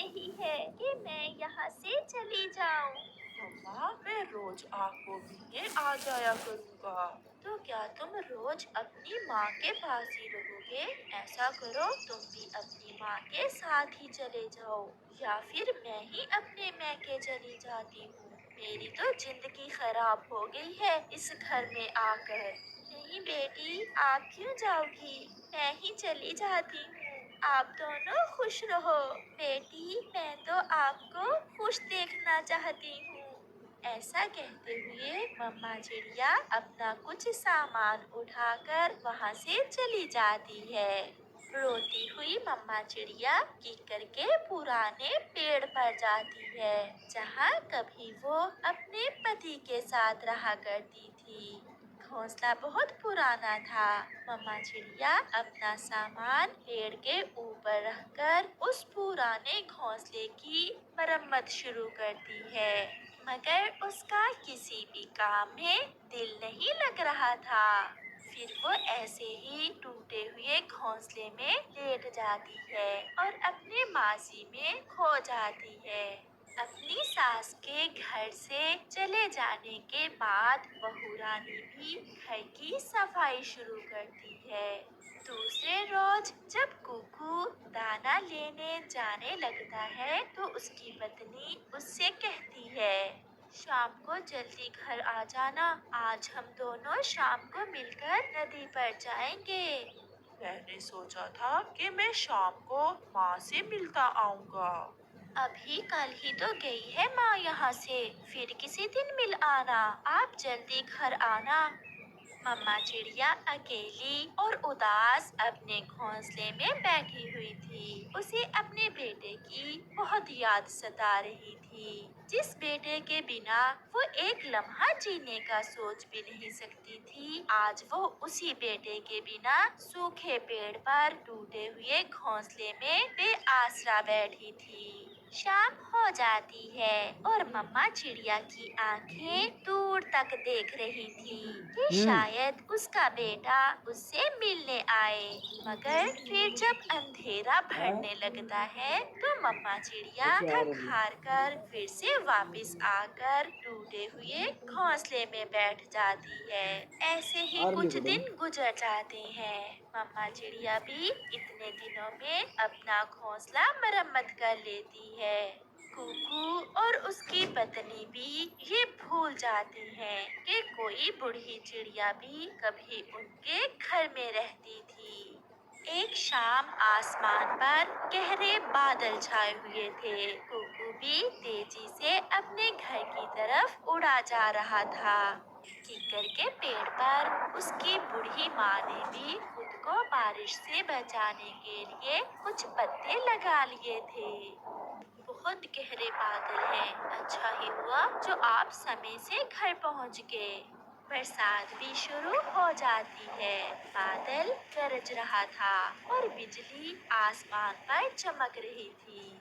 यही है कि मैं यहाँ से चली जाऊँ। मम्मा, मैं रोज आपको मिलने आ जाया करूँगा। तो क्या तुम रोज अपनी माँ के पास ही रहोगे? ऐसा करो, तुम भी अपनी माँ के साथ ही चले जाओ, या फिर मैं ही अपने मैके चली जाती हूँ। मेरी तो जिंदगी खराब हो गई है इस घर में आकर। नहीं बेटी, आप क्यों जाओगी? मैं ही चली जाती हूँ। आप दोनों खुश रहो। बेटी, मैं तो आपको खुश देखना चाहती हूँ। ऐसा कहते हुए मम्मा चिड़िया अपना कुछ सामान उठाकर वहाँ से चली जाती है। रोती हुई मम्मा चिड़िया किक्कर के पुराने पेड़ पर जाती है, जहाँ कभी वो अपने पति के साथ रहा करती थी। घोंसला बहुत पुराना था। मम्मा चिड़िया अपना सामान पेड़ के ऊपर रखकर उस पुराने घोंसले की मरम्मत शुरू करती है, मगर उसका किसी भी काम में दिल नहीं लग रहा था। फिर वो ऐसे ही टूटे हुए घोंसले में लेट जाती है और अपने मासी में खो जाती है। अपनी सास के घर से चले जाने के बाद बहू रानी भी घर की सफाई शुरू करती है। दूसरे रोज जब कुकू दाना लेने जाने लगता है तो उसकी पत्नी उससे कहती है, शाम को जल्दी घर आ जाना, आज हम दोनों शाम को मिलकर नदी पर जाएंगे। मैंने सोचा था कि मैं शाम को माँ से मिलता आऊँगा। अभी कल ही तो गई है माँ यहाँ से, फिर किसी दिन मिल आना। आप जल्दी घर आना। मम्मा चिड़िया अकेली और उदास अपने घोंसले में बैठी हुई थी। उसे अपने बेटे की बहुत याद सता रही थी, जिस बेटे के बिना वो एक लम्हा जीने का सोच भी नहीं सकती थी। आज वो उसी बेटे के बिना सूखे पेड़ पर टूटे हुए घोंसले में बेआसरा बैठी थी। शाम हो जाती है और मम्मा चिड़िया की आंखें दूर तक देख रही थी कि शायद उसका बेटा उससे मिलने आए। मगर फिर जब अंधेरा बढ़ने लगता है तो मम्मा चिड़िया थक हार कर फिर से वापस आकर टूटे हुए घोंसले में बैठ जाती है। ऐसे ही कुछ दिन गुजर जाते हैं। मम्मा चिड़िया भी इतने दिनों में अपना घोंसला मरम्मत कर लेती है। कुकू और उसकी पत्नी भी ये भूल जाते हैं कि कोई बूढ़ी चिड़िया भी कभी उनके घर में रहती थी। एक शाम आसमान पर गहरे बादल छाए हुए थे। कुकू भी तेजी से अपने घर की तरफ उड़ा जा रहा था। किक्कर के पेड़ पर उसकी बूढ़ी माँ ने भी खुद को बारिश से बचाने के लिए कुछ पत्ते लगा लिए थे। बहुत गहरे बादल हैं। अच्छा ही हुआ जो आप समय से घर पहुंच गए। बरसात भी शुरू हो जाती है। बादल गरज रहा था और बिजली आसमान पर चमक रही थी।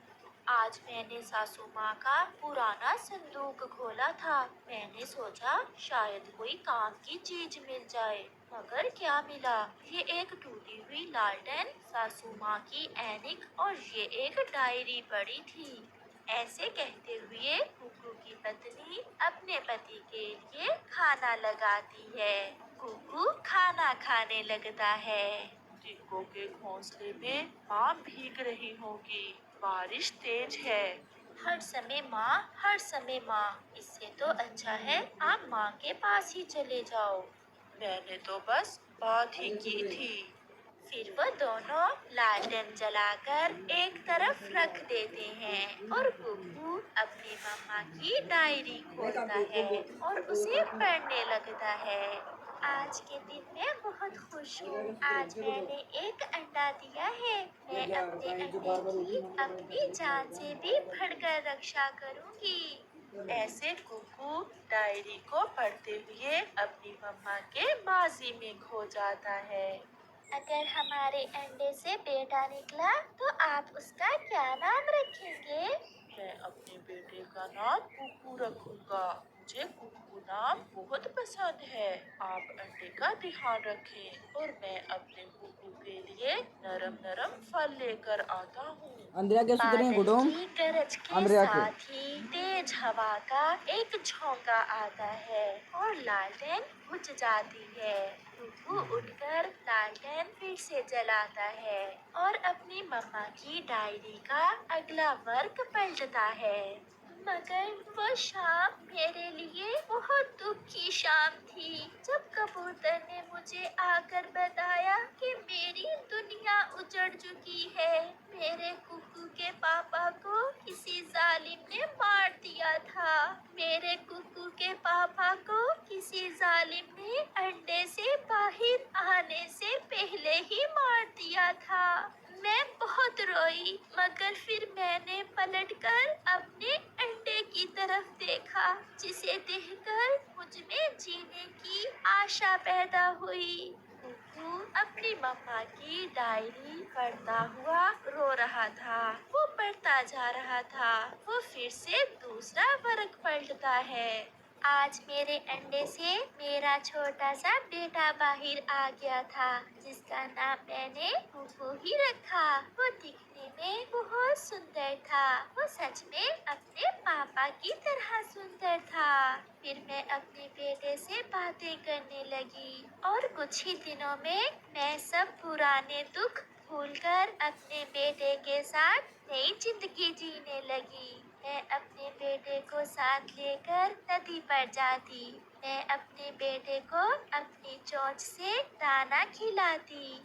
आज मैंने सासू माँ का पुराना संदूक खोला था। मैंने सोचा शायद कोई काम की चीज मिल जाए, मगर क्या मिला? ये एक टूटी हुई लालटेन, सासू माँ की ऐनक और ये एक डायरी पड़ी थी। ऐसे कहते हुए कुकू की पत्नी अपने पति के लिए खाना लगाती है। कुकू खाना खाने लगता है। टिक्को के घोंसले में माँ भीग रही होगी। बारिश तेज है। हर समय माँ, हर समय माँ। इससे तो अच्छा है आप माँ के पास ही चले जाओ। मैंने तो बस बात ही की थी। फिर वो दोनों लालटेन जलाकर एक तरफ रख देते हैं और कुकू अपनी मम्मा की डायरी खोलता है और उसे पढ़ने लगता है। आज के दिन मैं बहुत खुश हूँ। आज मैंने एक अंडा दिया है। मैं अपने अंडे की अपनी जान से भी बढ़कर रक्षा करूँगी। ऐसे कुकू डायरी को पढ़ते हुए अपनी मम्मा के माजी में खो जाता है। अगर हमारे अंडे से बेटा निकला तो आप उसका क्या नाम रखेंगे? मैं अपने बेटे का नाम कुकू रखूंगा। मुझे कुकू नाम बहुत पसंद है। आप अंडे का ध्यान रखें और मैं अपने कुकू के लिए नरम नरम फल लेकर आता हूँ। अंदर आके सुत रहे हैं बादल गुडो। की गरज के अंदर आके साथ ही तेज हवा का एक झोंका आता है और लालटेन बुझ जाती है। कुकू उठकर लालटेन फिर से जलाता है और अपनी मम्मा की डायरी का अगला वर्क पलटता है। मगर वो शाम मेरे लिए बहुत दुख की शाम थी, जब कबूतर ने मुझे आकर बताया कि मेरी दुनिया उजड़ चुकी है। मेरे कुकू के पापा को किसी जालिम ने मार दिया था। मेरे कुकू के पापा को किसी जालिम ने अंडे से बाहर आने से पहले ही मार दिया था। मैं बहुत रोई, मगर फिर मैंने पलटकर अपने अंडे की तरफ देखा, जिसे देखकर मुझ में जीने की आशा पैदा हुई। कुकू अपनी मम्मा की डायरी पढ़ता हुआ रो रहा था। वो पढ़ता जा रहा था। वो फिर से दूसरा वर्क पलटता है। आज मेरे अंडे से मेरा छोटा सा बेटा बाहर आ गया था, जिसका नाम मैंने कुकू ही रखा। वो दिखने में बहुत सुंदर था। वो सच में अपने पापा की तरह सुंदर था। फिर मैं अपने बेटे से बातें करने लगी और कुछ ही दिनों में मैं सब पुराने दुख भूलकर अपने बेटे के साथ नई जिंदगी जीने लगी। मैं अपने बेटे को साथ लेकर नदी पर जाती। मैं अपने बेटे को अपनी चोंच से दाना खिलाती।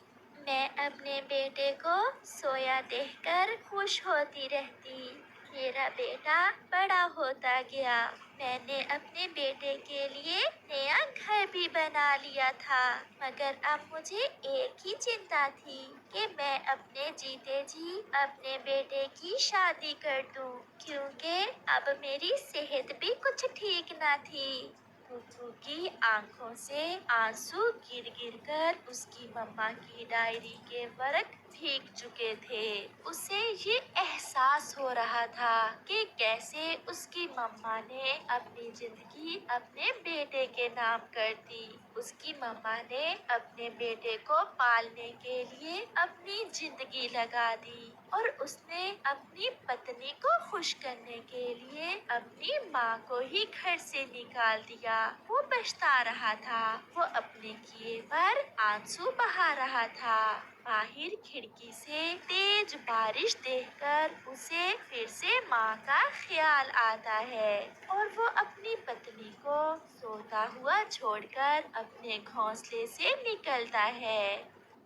मैं अपने बेटे को सोया देखकर खुश होती रहती। मेरा बेटा बड़ा होता गया। मैंने अपने बेटे के लिए नया घर भी बना लिया था, मगर अब मुझे एक ही चिंता थी कि मैं अपने जीते जी अपने बेटे की शादी कर दूं, क्योंकि अब मेरी सेहत भी कुछ ठीक ना थी। कुकू की आंखों से आंसू गिर गिर कर उसकी मम्मा की डायरी के वर्क भीग चुके थे। उसे ये एहसास हो रहा था कि कैसे उसकी मम्मा ने अपनी जिंदगी अपने बेटे के नाम कर दी। उसकी मम्मा ने अपने बेटे को पालने के लिए अपनी जिंदगी लगा दी और उसने अपनी पत्नी को खुश करने के लिए अपनी माँ को ही घर से निकाल दिया। वो पछता रहा था। वो अपने किए पर आंसू बहा रहा था। बाहर खिड़की से तेज बारिश देखकर उसे फिर से माँ का ख्याल आता है और वो अपनी पत्नी को सोता हुआ छोड़कर अपने घोंसले से निकलता है।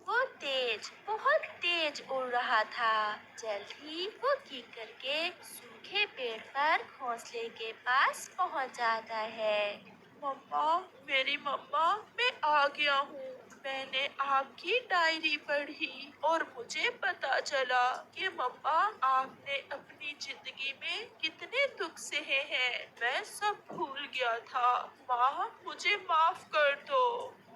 वो तेज, बहुत तेज उड़ रहा था। जल्द ही वो कीकर के सूखे पेड़ पर घोंसले के पास पहुंच जाता है। मम्मा, मेरी मम्मा, मैं आ गया हूँ। मैंने आपकी डायरी पढ़ी और मुझे पता चला कि मम्मा, आपने अपनी जिंदगी में कितने दुख सहे हैं। मैं सब भूल गया था। माँ, मुझे माफ कर दो।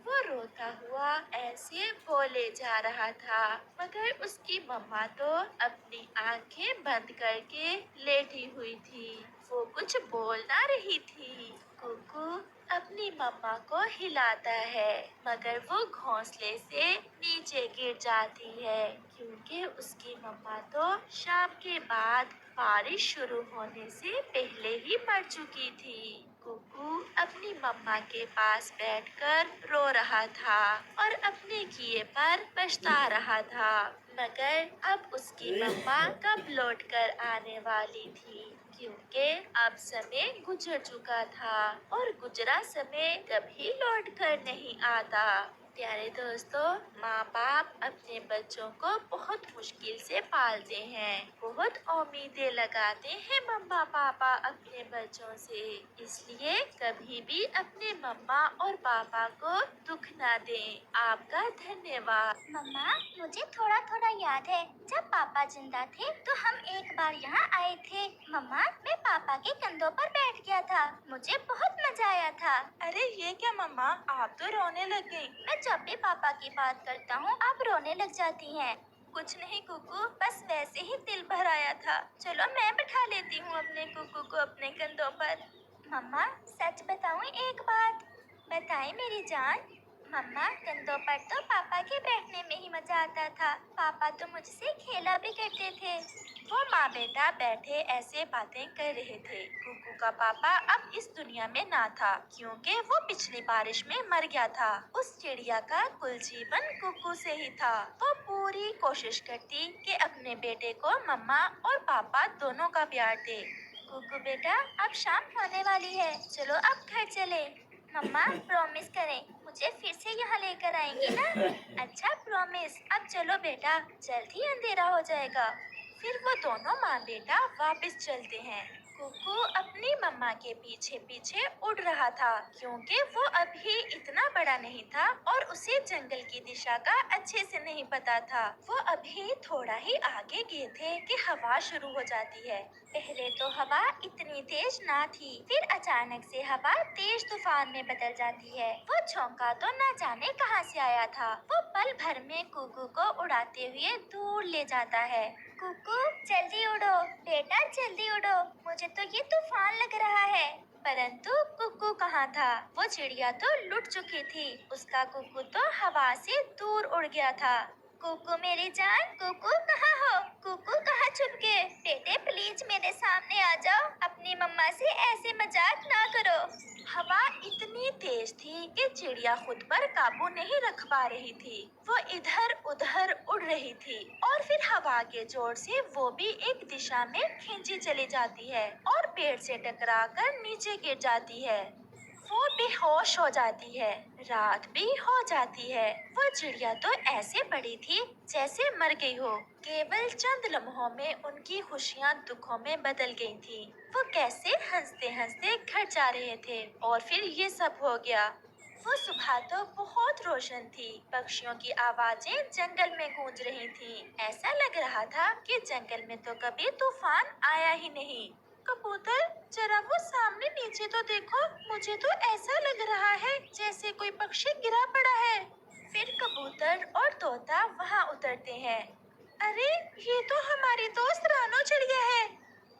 वो रोता हुआ ऐसे बोले जा रहा था, मगर उसकी मम्मा तो अपनी आंखें बंद करके लेटी हुई थी। वो कुछ बोल ना रही थी। कुकू अपनी मम्मा को हिलाता है, मगर वो घोंसले से नीचे गिर जाती है, क्योंकि उसकी मम्मा तो शाम के बाद बारिश शुरू होने से पहले ही मर चुकी थी। कुकू अपनी मम्मा के पास बैठकर रो रहा था और अपने किए पर पछता रहा था, मगर अब उसकी मम्मा कब लौट कर आने वाली थी, क्योंकि अब समय गुजर चुका था और गुजरा समय कभी लौट कर नहीं आता। प्यारे दोस्तों, माँ बाप अपने बच्चों को बहुत मुश्किल से पालते हैं, बहुत उम्मीदें लगाते हैं मम्मा पापा अपने बच्चों से। इसलिए कभी भी अपने मम्मा और पापा को दुख ना दें। आपका धन्यवाद। मम्मा, मुझे थोड़ा थोड़ा याद है, जब पापा जिंदा थे तो हम एक बार यहाँ आए थे। मम्मा, मैं पापा के कंधों पर बैठ गया था। मुझे बहुत मजा आया था। अरे ये क्या मम्मा, आप तो रोने लग गई। मैं जब भी पापा की बात करता हूँ आप रोने लग जाती हैं। कुछ नहीं कुकू, बस वैसे ही दिल भर आया था। चलो मैं बिठा लेती हूँ अपने कुकू को अपने कंधों पर। मम्मा सच बताऊं एक बात? बताएं मेरी जान। मम्मा कंधों पर तो पापा के बैठने में ही मजा आता था। पापा तो मुझसे खेला भी करते थे। वो माँ बेटा बैठे ऐसे बातें कर रहे थे। कुकू का पापा अब इस दुनिया में ना था, क्योंकि वो पिछली बारिश में मर गया था। उस चिड़िया का कुल जीवन कुकू से ही था। वो पूरी कोशिश करती कि अपने बेटे को मम्मा और पापा दोनों का प्यार दे। कुकू बेटा अब शाम होने वाली है, चलो अब घर चले। मम्मा प्रॉमिस करें मुझे फिर से यहाँ लेकर आएंगी ना? अच्छा प्रॉमिस। अब चलो बेटा, जल्द ही अंधेरा हो जाएगा। फिर वो दोनों माँ बेटा वापस चलते हैं। कुकू अपनी मम्मा के पीछे पीछे उड़ रहा था, क्योंकि वो अभी इतना बड़ा नहीं था और उसे जंगल की दिशा का अच्छे से नहीं पता था। वो अभी थोड़ा ही आगे गए थे कि हवा शुरू हो जाती है। पहले तो हवा इतनी तेज ना थी, फिर अचानक से हवा तेज तूफान में बदल जाती है। वो झोंका तो न जाने कहां से आया था। वो पल भर में कुकू को उड़ाते हुए दूर ले जाता है। कुकू जल्दी उड़ो बेटा, जल्दी उड़ो, मुझे तो ये तूफान लग रहा है। परंतु कुकू कहाँ था? वो चिड़िया तो लुट चुकी थी। उसका कुकू तो हवा से दूर उड़ गया था। कुकू मेरी जान, कुकू कहाँ हो? कुकू कहाँ छुप गए? बेटे प्लीज मेरे सामने आ जाओ, अपनी मम्मा से ऐसे मजाक ना करो। हवा इतनी तेज थी कि चिड़िया खुद पर काबू नहीं रख पा रही थी। वो इधर उधर उड़ रही थी और फिर हवा के जोर से वो भी एक दिशा में खींची चली जाती है और पेड़ से टकराकर नीचे गिर जाती है। वो बेहोश हो जाती है। रात भी हो जाती है। वो चिड़िया तो ऐसे पड़ी थी जैसे मर गई हो। केवल चंद लम्हों में उनकी खुशियाँ दुखों में बदल गई थी। वो कैसे हंसते हंसते घर जा रहे थे और फिर ये सब हो गया। वो सुबह तो बहुत रोशन थी। पक्षियों की आवाजें जंगल में गूंज रही थी। ऐसा लग रहा था कि जंगल में तो कभी तूफान आया ही नहीं। कबूतर जरा वो सामने नीचे तो देखो, मुझे तो ऐसा लग रहा है जैसे कोई पक्षी गिरा पड़ा है। फिर कबूतर और तोता वहाँ उतरते हैं। अरे ये तो हमारी दोस्त रानो चिड़िया है।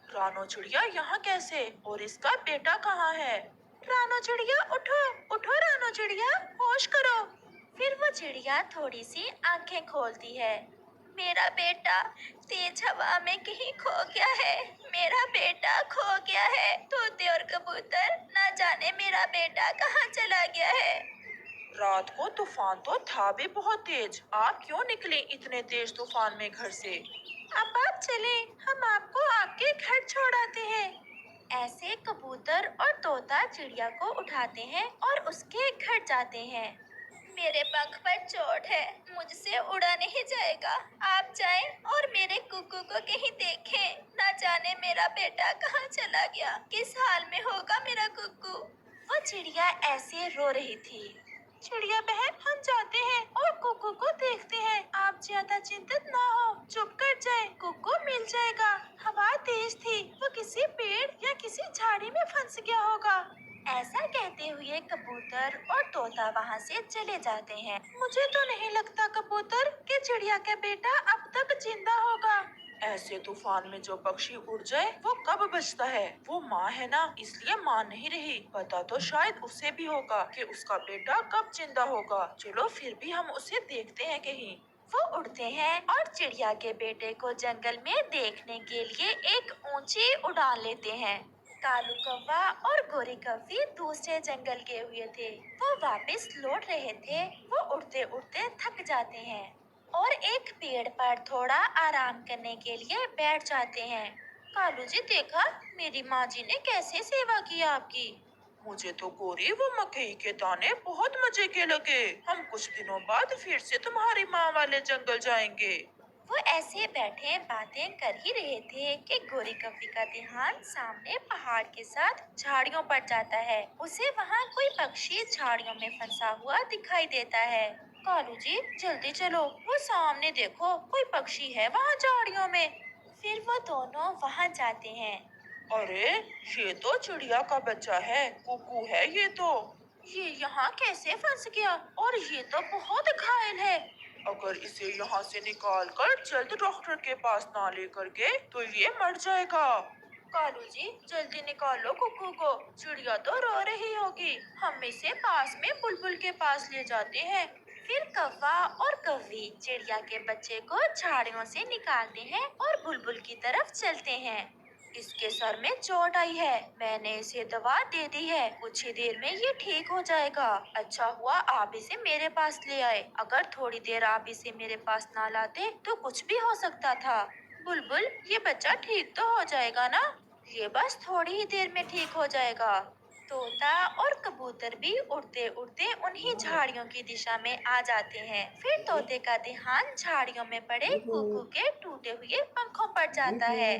रानो चिड़िया यहाँ कैसे, और इसका बेटा कहाँ है? रानो चिड़िया उठो, उठो रानो चिड़िया, होश करो। फिर वो चिड़िया थोड़ी सी आंखें खोलती है। मेरा बेटा तेज हवा में कहीं खो गया है। मेरा बेटा खो गया है। तोते और कबूतर ना जाने मेरा बेटा कहाँ चला गया है। रात को तूफान तो था भी बहुत तेज। आप क्यों निकले इतने तेज तूफान में घर से? अब आप चले, हम आपको आपके घर छोड़ाते हैं। ऐसे कबूतर और तोता चिड़िया को उठाते हैं और उसके घर जाते हैं। मेरे पंख पर चोट है, मुझसे उड़ा नहीं जाएगा। आप जाएं और मेरे कुकू को कहीं देखें। ना जाने मेरा बेटा कहाँ चला गया, किस हाल में होगा मेरा कुकू। वो चिड़िया ऐसे रो रही थी। चिड़िया बहन हम जाते हैं और कुकू को देखते हैं। आप ज्यादा चिंतित ना हो, चुप कर जाए, कुकू मिल जाएगा। हवा तेज थी, वो किसी पेड़ या किसी झाड़ी में फंस गया होगा। ऐसा कहते हुए कबूतर और तोता वहाँ से चले जाते हैं। मुझे तो नहीं लगता कबूतर कि चिड़िया का बेटा अब तक जिंदा होगा। ऐसे तूफान में जो पक्षी उड़ जाए वो कब बचता है? वो माँ है ना, इसलिए माँ नहीं रही। पता तो शायद उसे भी होगा कि उसका बेटा कब जिंदा होगा। चलो फिर भी हम उसे देखते हैं कहीं। वो उड़ते हैं और चिड़िया के बेटे को जंगल में देखने के लिए एक ऊंची उड़ान लेते हैं। कालू कौवा और गोरी कौवी दूसरे जंगल गए हुए थे। वो वापस लौट रहे थे। वो उड़ते उड़ते थक जाते हैं और एक पेड़ पर थोड़ा आराम करने के लिए बैठ जाते हैं। कालू जी देखा, मेरी माँ जी ने कैसे सेवा की आपकी। मुझे तो गोरी वो मकई के दाने बहुत मजे के लगे। हम कुछ दिनों बाद फिर से तुम्हारी माँ वाले जंगल जाएंगे। वो ऐसे बैठे बातें कर ही रहे थे कि गोरी कौवी का ध्यान सामने पहाड़ के साथ झाड़ियों पर जाता है। उसे वहाँ कोई पक्षी झाड़ियों में फंसा हुआ दिखाई देता है। कालू जी जल्दी चलो, वो सामने देखो, कोई पक्षी है वहाँ झाड़ियों में। फिर वो दोनों वहाँ जाते हैं। अरे ये तो चिड़िया का बच्चा है, कुकू है ये यहाँ कैसे फंस गया? और ये तो बहुत घायल है। अगर इसे यहाँ से निकाल कर जल्द डॉक्टर के पास ना लेकर के तो ये मर जाएगा। कालू जी जल्दी निकालो कुकू को, चिड़िया तो रो रही होगी। हम इसे पास में बुलबुल के पास ले जाते हैं। फिर कौवा और कौवी चिड़िया के बच्चे को झाड़ियों से निकालते हैं और बुलबुल की तरफ चलते हैं। इसके सर में चोट आई है, मैंने इसे दवा दे दी है, कुछ ही देर में ये ठीक हो जाएगा। अच्छा हुआ आप इसे मेरे पास ले आए, अगर थोड़ी देर आप इसे मेरे पास ना लाते तो कुछ भी हो सकता था। बुलबुल ये बच्चा ठीक तो हो जाएगा ना? ये बस थोड़ी ही देर में ठीक हो जाएगा। तोता और कबूतर भी उड़ते उड़ते उन्हीं झाड़ियों की दिशा में आ जाते हैं। फिर तोते का ध्यान झाड़ियों में पड़े कुकू के टूटे हुए पंखों पर जाता है।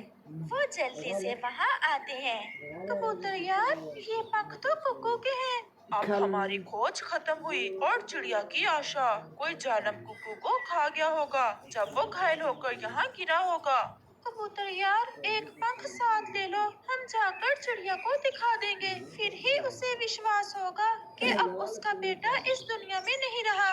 वो जल्दी से वहाँ आते हैं। कबूतर यार, ये पंख तो कुकू के हैं। अब हमारी खोज खत्म हुई और चिड़िया की आशा। कोई जालिम कुकू को खा गया होगा जब वो घायल होकर यहाँ गिरा होगा। कबूतर यार, एक पंख साथ ले लो, हम जाकर चिड़िया को दिखा देंगे, फिर ही उसे विश्वास होगा कि अब उसका बेटा इस दुनिया में नहीं रहा।